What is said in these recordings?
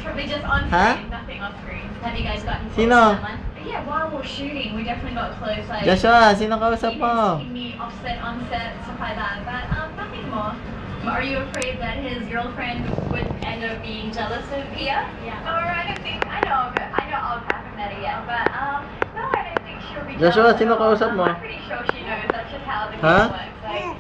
Probably just on screen, nothing off screen. Have you guys gotten close Sino? to that one? Yeah, while we're shooting, we definitely got close. Like, Joshua, sino kausap mo? me offset, onset, stuff like that. But nothing more. Are you afraid that his girlfriend would end up being jealous of Ia? Yeah. Or I don't think. I know I haven't met her yet, but no, I don't think she'll be jealous. Joshua, sino kausap mo? I'm pretty sure she knows. That's just how the game works. Like,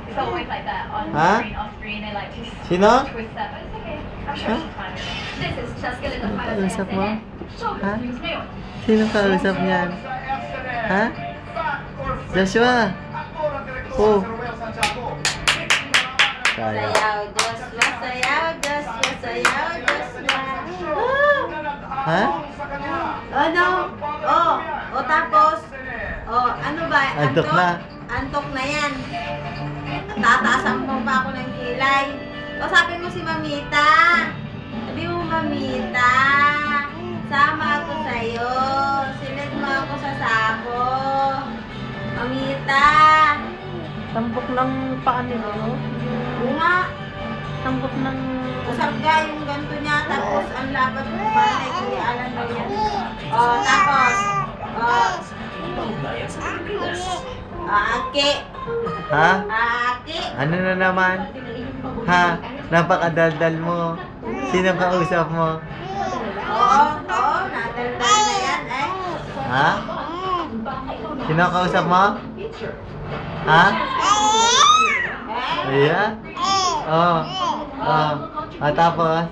it's always like that on screen, off screen. They like to twist that, but it's okay. I'm sure she's fine with it. This is Chaskalita Kausap mo? Ha? Para Sino kausap niyan? Ha? Joshua! Oh! Kaya. Sayaw, Joshua, sayaw, Joshua, sayaw, Joshua. Ha? Ano? Tapos, ano ba? Antok na. Antok na yan. Tataasan mo pa ako ng kilay. Sabi mo si Mamita. Sabi mo, Mamita, sama ako sa'yo. Silid mo ako sa sako. Mamita. Tampok ng paa nila, no? Bunga. Tampok ng... Usarga yung ganito niya. Tapos, ang lapat mo pa. Nakikialan mo yan. Tapos, aaki. Ha? Aaki. Ano na naman? Ha? Napakadaldal mo. Sino kausap mo? Oo, nadaldal na yan eh. Ha? Sino kausap mo? Ha? Ayan? Oo. Tapos?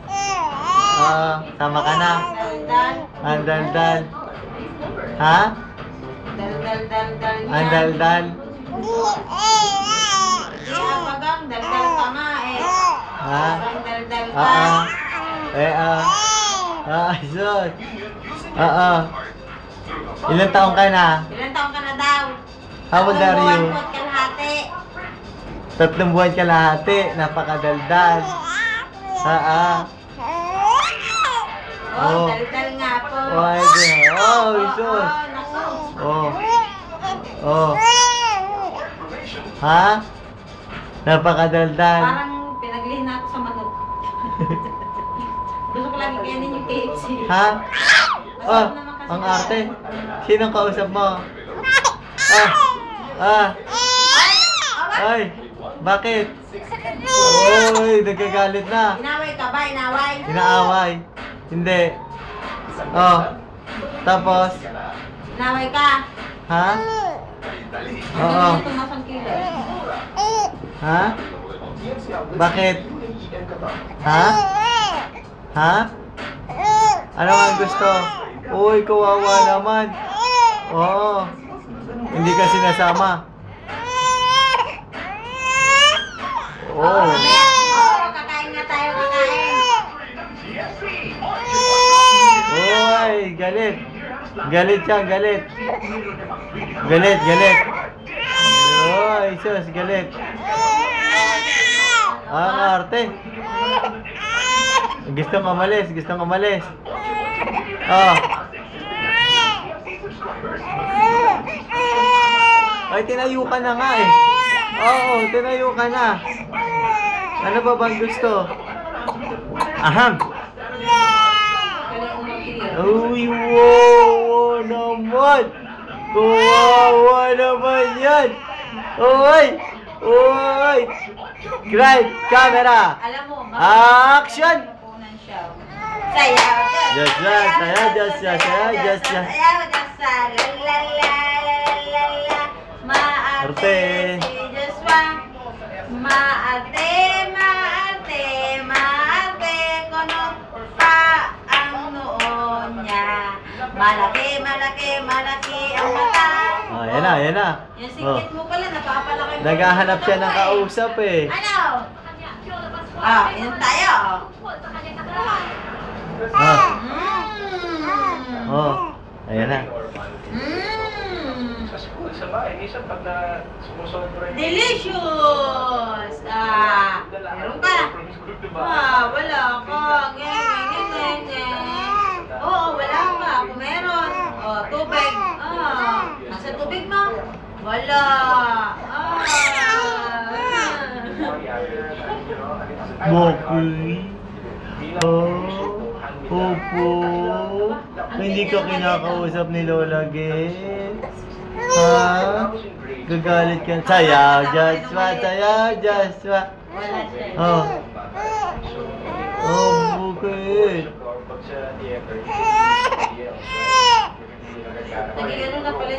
Sama ka na? Daldal. Ang daldal. Ha? Daldal niya. Ang daldal. Pagang, daldal ka nga eh. Ha? Pagang daldal ka. Sus. Ilang taong ka na? Ilan taon ka na daw? How old are you? 3 buwan po kalahati. 3 buwan kalahati. Napakadaldal. Daldal nga po. Sus. Naku. Ha? Napakadaldal. Parang pinaglihin ako sa manok. Gusto ko lagi kainin yung KFC. Ha? Ang arte. Sinong kausap mo? Ay, bakit? Oy, nagkagalit na. Inaway ka ba? Inaway? Inaaway. Hindi. Tapos? Inaway ka? Ha? Oo. Hindi tumas ang kilo. Ha? Bakit? Ha? Ha? Ano ang gusto? Uy, kawawa naman. Oo. Hindi ka sinasama. Oo. Kakain na tayo, kakain. Uy, galit. Galit siya, galit. Galit. Uy, sus, galit. Ang arte. Gustong umalis. Ay, tinayo ka na nga eh. Oo, tinayo ka na. Ano ba bang gusto? Aham. Uy, wow naman. Kawawa naman yan. Uy. Right, camera. Alam mo, Action. Sayaw, Joshua. Sayaw, Joshua. La la la la. Maarte si Joshua. Maarte. Kono pa ang noon niya. Malaki ang mata. Yan na. Yung singkit mo pala, napapalaki mo. Naghahanap siya ng kausap eh. Ano? Inom tayo. Ayan na. Delicious! Meron ka? Wala ka. Oo, wala ka. Kung meron. Tubig. Nasa tubig mo? Wala. Mokli. Opo. Hindi ka kinakausap ni Lola Gets. Ha? Gagalit ka. Sayaw, Joshua. Sayaw, Joshua. Wala siya. Oh. Oh, bukit. Nagigano na pala